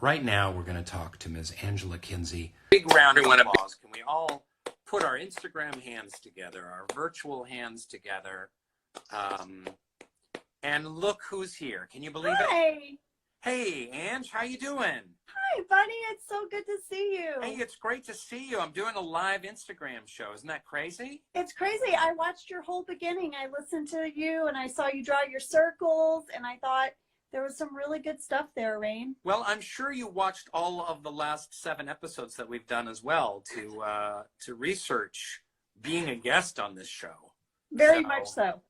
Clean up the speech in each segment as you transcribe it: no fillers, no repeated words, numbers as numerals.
right now we're going to talk to Ms. Angela Kinsey. Big round of applause. Can we all put our Instagram hands together, our virtual hands together? And look who's here. Can you believe it? Hi. Hey, Ange, how you doing? Hi, buddy. It's so good to see you. Hey, it's great to see you. I'm doing a live Instagram show. Isn't that crazy? It's crazy. I watched your whole beginning. I listened to you, and I saw you draw your circles, and I thought there was some really good stuff there, Rainn. Well, I'm sure you watched all of the last 7 episodes that we've done as well to research being a guest on this show. Very much so.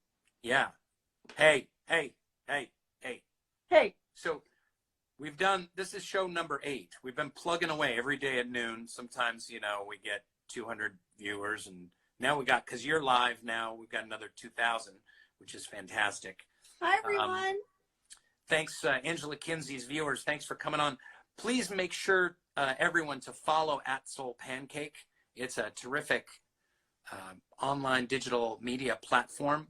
Yeah. Hey. So we've done, this is show number 8. We've been plugging away every day at noon. Sometimes, you know, we get 200 viewers, and now we got, because you're live now, we've got another 2,000, which is fantastic. Hi, everyone. Thanks, Angela Kinsey's viewers. Thanks for coming on. Please make sure, everyone, to follow at SoulPancake. It's a terrific online digital media platform.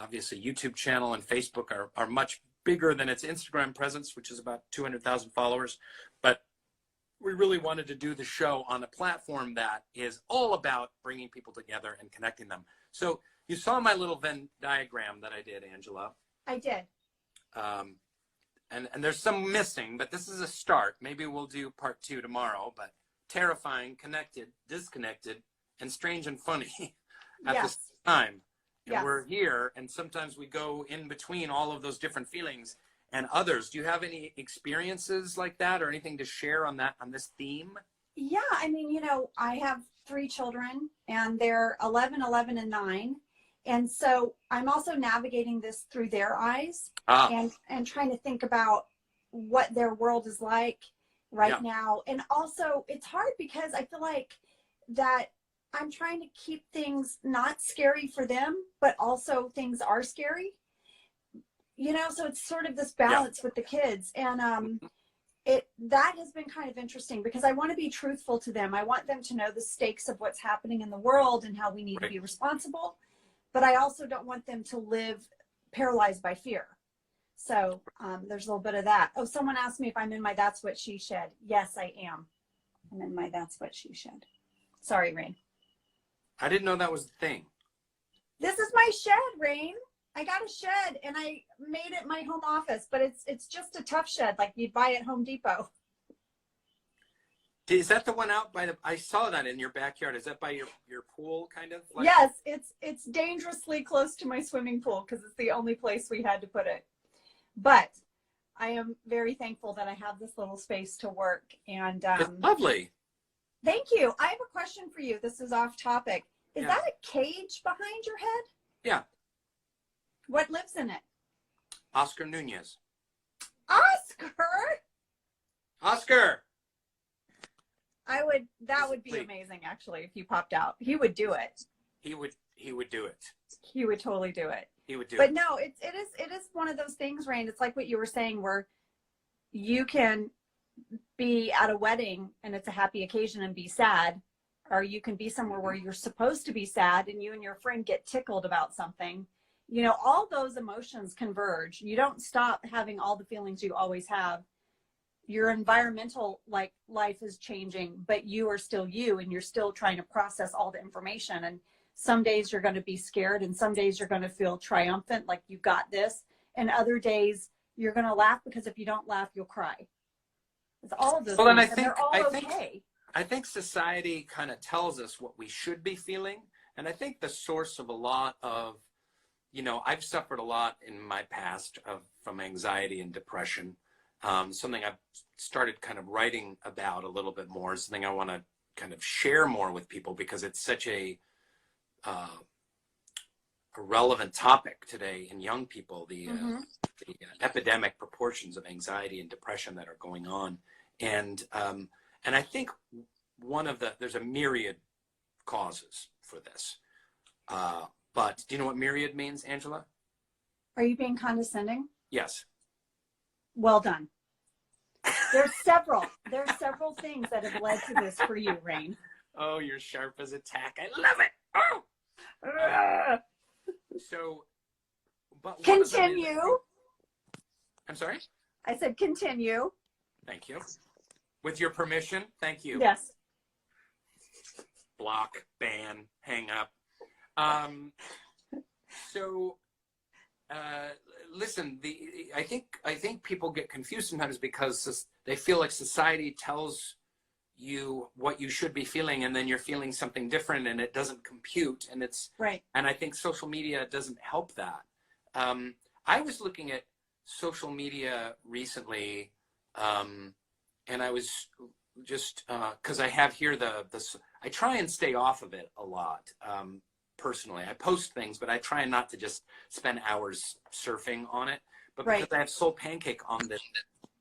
Obviously, YouTube channel and Facebook are much bigger than its Instagram presence, which is about 200,000 followers. But we really wanted to do the show on a platform that is all about bringing people together and connecting them. So you saw my little Venn diagram that I did, Angela. I did. And there's some missing, but this is a start. Maybe we'll do part 2 tomorrow. But terrifying, connected, disconnected, and strange and funny at the same time. And we're here, and sometimes we go in between all of those different feelings and others. Do you have any experiences like that or anything to share on that, on this theme? Yeah, I mean, you know, I have 3 children, and they're 11, 11, and 9. And so I'm also navigating this through their eyes and trying to think about what their world is like right now. And also it's hard because I feel like that I'm trying to keep things not scary for them, but also things are scary, you know, so it's sort of this balance with the kids. And that has been kind of interesting because I want to be truthful to them. I want them to know the stakes of what's happening in the world and how we need to be responsible. But I also don't want them to live paralyzed by fear. So there's a little bit of that. Oh, someone asked me if I'm in my That's What She Shed. Yes, I am. I'm in my That's What She Shed. Sorry, Rainn. I didn't know that was the thing. This is my shed, Rainn. I got a shed, and I made it my home office, but it's just a tough shed like you'd buy at Home Depot. Is that the one out by the, I saw that in your backyard. Is that by your pool kind of? Like? Yes, it's dangerously close to my swimming pool because it's the only place we had to put it. But I am very thankful that I have this little space to work. And it's lovely. Thank you. I have a question for you. This is off topic. Is that a cage behind your head? Yeah. What lives in it? Oscar Nunez. Oscar! That would be amazing, actually, if you popped out. He would do it. He would do it. He would totally do it. He would do it. But no, it is one of those things, Rainn. It's like what you were saying, where you can be at a wedding and it's a happy occasion and be sad, or you can be somewhere where you're supposed to be sad and you and your friend get tickled about something. You know, all those emotions converge. You don't stop having all the feelings you always have. Your environmental life is changing, but you are still you, and you're still trying to process all the information. And some days you're going to be scared, and some days you're going to feel triumphant, like you got this. And other days you're going to laugh, because if you don't laugh, you'll cry. It's all of those things, and they're all okay. I think society kind of tells us what we should be feeling. And I think the source of a lot of, you know, I've suffered a lot in my past from anxiety and depression. Something I've started kind of writing about a little bit more, something I want to kind of share more with people, because it's such a relevant topic today in young people, the epidemic proportions of anxiety and depression that are going on. And I think there's a myriad causes for this. But do you know what myriad means, Angela? Are you being condescending? Yes. Well done. There's several things that have led to this for you, Rainn. Oh, you're sharp as a tack. I love it. Oh. So, but continue. I'm sorry? I said continue. Thank you. With your permission, thank you. Yes. Block, ban, hang up. So, listen, I think people get confused sometimes because they feel like society tells you what you should be feeling, and then you're feeling something different, and it doesn't compute, and it's right. And I think social media doesn't help that. I was looking at social media recently, and I was just because I have here I try and stay off of it a lot. Personally, I post things, but I try not to just spend hours surfing on it. But because I have SoulPancake on this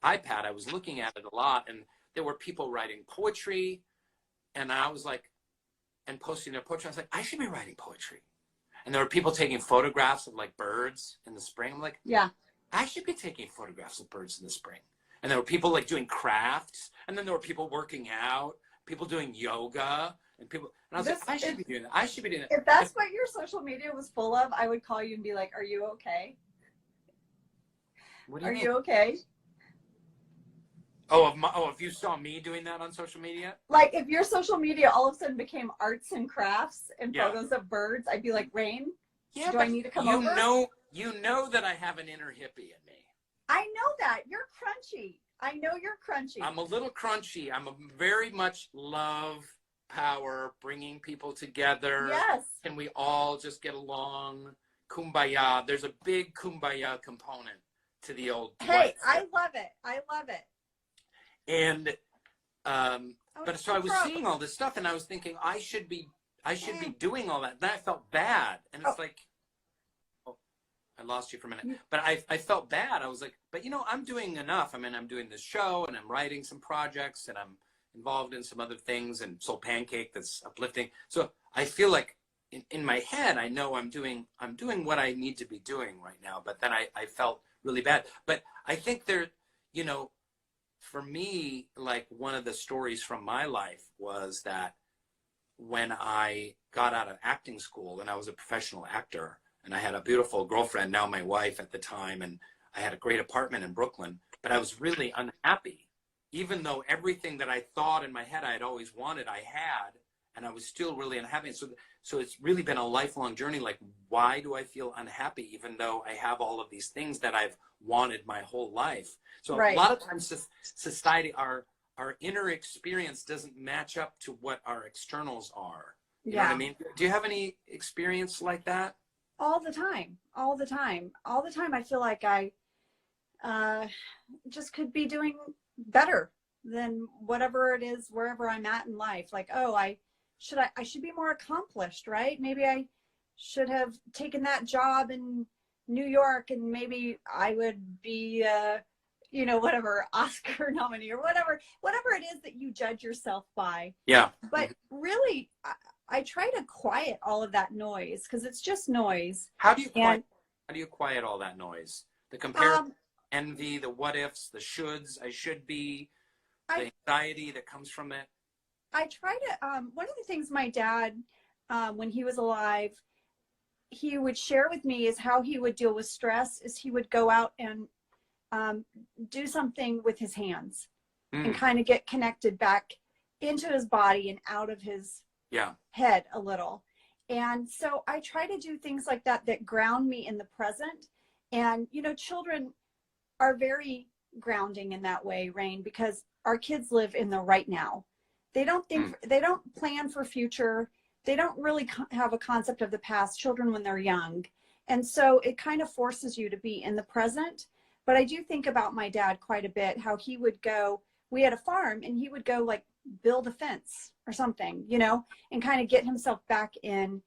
iPad, I was looking at it a lot, and there were people writing poetry, and I was like, and posting their poetry. I was like, I should be writing poetry. And there were people taking photographs of like birds in the spring. I'm like, yeah, I should be taking photographs of birds in the spring. And there were people like doing crafts, and then there were people working out, people doing yoga, and I was like, I should be doing that. I should be doing that. If that's what your social media was full of, I would call you and be like, are you okay? What do you mean? Are you okay? If you saw me doing that on social media? Like if your social media all of a sudden became arts and crafts and photos of birds, I'd be like, Rainn, do I need to come over? You know that I have an inner hippie in me. I know that. You're crunchy. I know you're crunchy. I'm a little crunchy. I'm a very much love, power, bringing people together. Yes. Can we all just get along? Kumbaya. There's a big kumbaya component to the old. Hey, I love it. I love it. And but so I was seeing all this stuff, and I was thinking I should be doing all that. Then I felt bad, and it's like, oh, I lost you for a minute. But I felt bad. I was like, but I'm doing enough. I mean, I'm doing this show, and I'm writing some projects, and I'm involved in some other things, and SoulPancake that's uplifting. So I feel like in my head, I know I'm doing what I need to be doing right now. But then I felt really bad. But I think for me, like one of the stories from my life was that when I got out of acting school and I was a professional actor, and I had a beautiful girlfriend, now my wife at the time, and I had a great apartment in Brooklyn, but I was really unhappy, even though everything that I thought in my head I had always wanted, I had, and I was still really unhappy. So it's really been a lifelong journey. Like, why do I feel unhappy, even though I have all of these things that I've wanted my whole life? So a lot of times society, our inner experience doesn't match up to what our externals are. You know what I mean? Do you have any experience like that? All the time. All the time. All the time. I feel like I just could be doing better than whatever it is, wherever I'm at in life. Like, oh, I should be more accomplished, right? Maybe I should have taken that job in New York, and maybe I would be, whatever, Oscar nominee or whatever it is that you judge yourself by. Yeah. But really, I try to quiet all of that noise, because it's just noise. How do you quiet all that noise? The comparison, envy, the what ifs, the shoulds, I should be, the anxiety that comes from it. I try to, one of the things my dad, when he was alive, he would share with me is how he would deal with stress is he would go out and do something with his hands and kind of get connected back into his body and out of his head a little. And so I try to do things like that ground me in the present. And, children are very grounding in that way, Rainn, because our kids live in the right now. They don't think, they don't plan for future. They don't really have a concept of the past, children, when they're young. And so it kind of forces you to be in the present. But I do think about my dad quite a bit, how he would go, we had a farm, and he would go like build a fence or something, and kind of get himself back in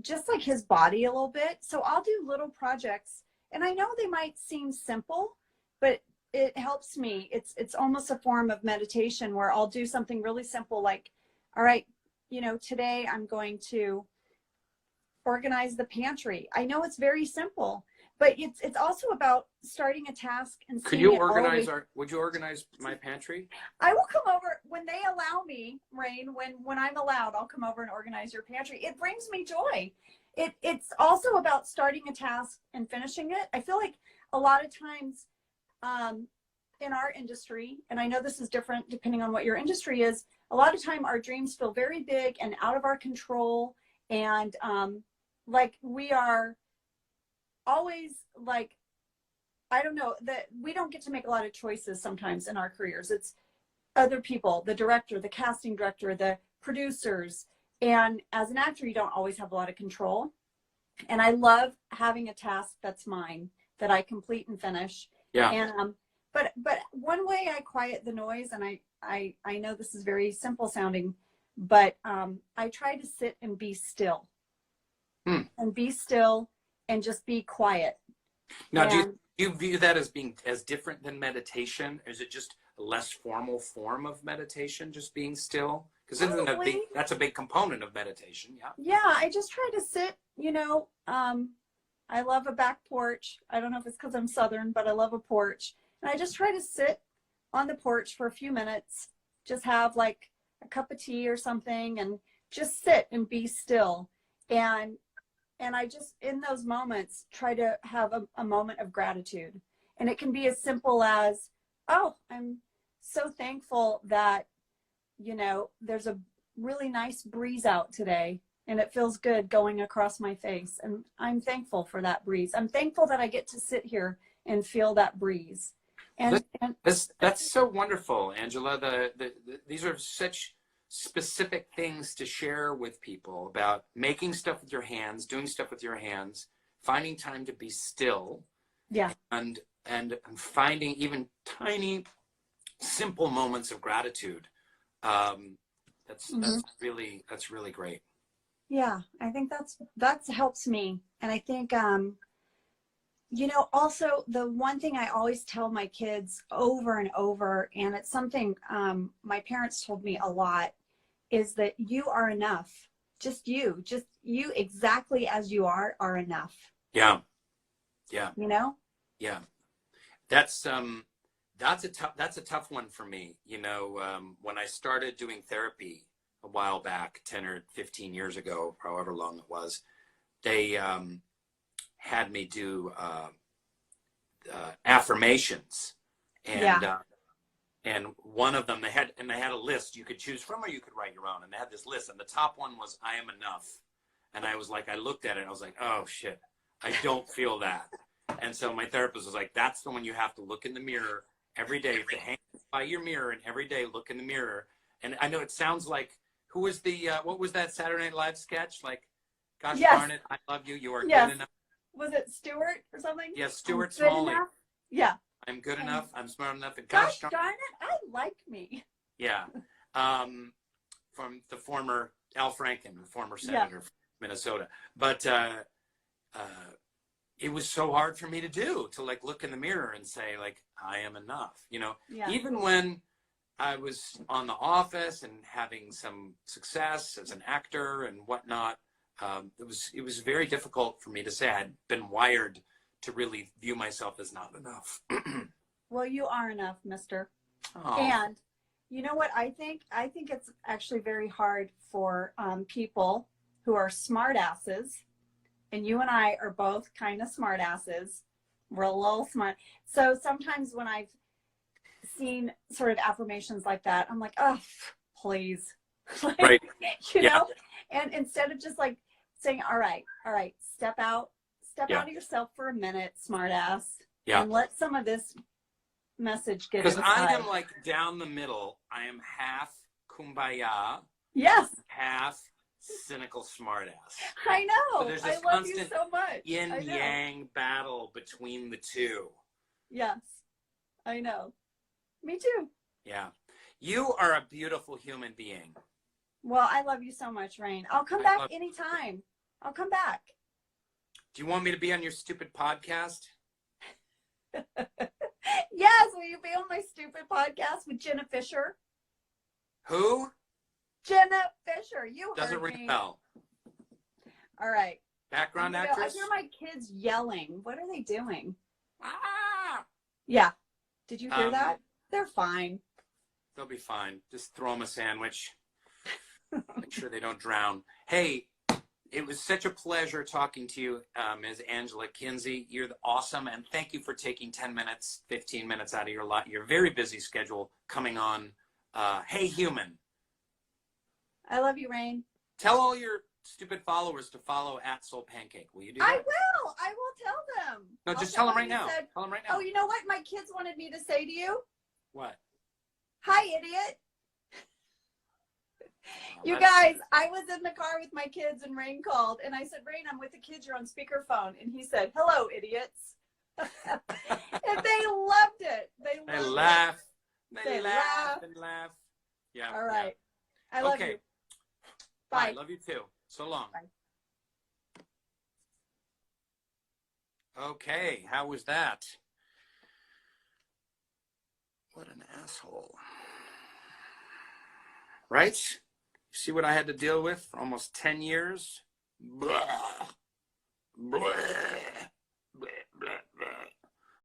just like his body a little bit. So I'll do little projects, and I know they might seem simple, but it helps me. It's almost a form of meditation where I'll do something really simple, like, all right, today I'm going to organize the pantry. I know it's very simple, but it's also about starting a task and Could you organize would you organize my pantry? I will come over when they allow me, Rainn, when I'm allowed, I'll come over and organize your pantry. It brings me joy. It's also about starting a task and finishing it. I feel like a lot of times in our industry, and I know this is different depending on what your industry is, a lot of time our dreams feel very big and out of our control. And like we are always like, I don't know, that we don't get to make a lot of choices sometimes in our careers. It's other people, the director, the casting director, the producers. And as an actor, you don't always have a lot of control. And I love having a task that's mine, that I complete and finish. Yeah. And but one way I quiet the noise, and I know this is very simple sounding, but I try to sit and be still. And be still and just be quiet. Now, do you view that as being as different than meditation? Or is it just a less formal form of meditation, just being still? Because that's a big component of meditation. Yeah. Yeah, I just try to sit, you know, I love a back porch. I don't know if it's because I'm Southern, but I love a porch. And I just try to sit on the porch for a few minutes, just have like a cup of tea or something, and just sit and be still. And I just, in those moments, try to have a moment of gratitude. And it can be as simple as, oh, I'm so thankful that, you know, there's a really nice breeze out today and it feels good going across my face. And I'm thankful for that breeze. I'm thankful that I get to sit here and feel that breeze. And that's so wonderful, Angela. These are such specific things to share with people about making stuff with your hands, doing stuff with your hands, finding time to be still. Yeah. And finding even tiny, simple moments of gratitude. That's really great. Yeah, I think that helps me. And I think, you know, also the one thing I always tell my kids over and over, and it's something my parents told me a lot, is that you are enough. Just you exactly as you are enough. Yeah. Yeah. You know? Yeah. That's a tough one for me. You know, when I started doing therapy a while back, 10 or 15 years ago, however long it was, they had me do affirmations, and one of them they had a list you could choose from, or you could write your own. And they had this list, and the top one was "I am enough." And I was like, I looked at it, and I was like, oh shit, I don't feel that. And so my therapist was like, that's the one you have to look in the mirror every day. To hang by your mirror, and every day look in the mirror. And I know it sounds like, who was the what was that Saturday Night Live sketch? Like, gosh darn it, I love you. You are good enough. Was it Stewart or something? Yes, Stuart Smalley. Yeah. I'm good enough. I'm smart enough. And gosh darn it, I like me. Yeah. From the former Al Franken, the former senator from Minnesota. But it was so hard for me to do, to like look in the mirror and say, like, I am enough. You know, even when I was on The Office and having some success as an actor and whatnot, it was very difficult for me to say. I'd been wired to really view myself as not enough. Well, you are enough, mister. Oh. And you know what I think? I think it's actually very hard for people who are smart asses. And you and I are both kind of smart asses. We're a little smart. So sometimes when I've seen sort of affirmations like that, I'm like, oh, please. Like, right. You know? And instead of just like saying, all right, step out of yourself for a minute, smart ass. Yeah. And let some of this message get inside. Because I am like down the middle. I am half kumbaya. Yes. Half cynical smartass. I know. So there's this I love you so much. Yin-yang battle between the two. Yes. I know. Me too. Yeah. You are a beautiful human being. Well, I love you so much, Rainn. I'll come back anytime. I'll come back. Do you want me to be on your stupid podcast? Yes. Will you be on my stupid podcast with Jenna Fisher? Who? Jenna Fisher. You doesn't heard ring me. a bell. All right. Background actress? I hear my kids yelling. What are they doing? Ah! Yeah. Did you hear that? They're fine. They'll be fine. Just throw them a sandwich. Make sure they don't drown. Hey, It was such a pleasure talking to you, Ms. Angela Kinsey. You're awesome, and thank you for taking 10 minutes, 15 minutes out of your very busy schedule coming on Hey Human. I love you, Rainn. Tell all your stupid followers to follow at SoulPancake. Will you do that? I will tell them. No, just tell them right now. Tell them right now. Oh, you know what my kids wanted me to say to you? What? Hi, idiot. Oh, you guys, I was in the car with my kids and Rainn called and I said, Rainn, I'm with the kids. You're on speakerphone. And he said, hello, idiots. And they loved it. They laugh. They laugh and laugh. Yeah. All right. Yeah. I love you. Bye. Love you too. So long. Bye. Okay. How was that? What an asshole. Right? You see what I had to deal with for almost 10 years? Blah. Blah.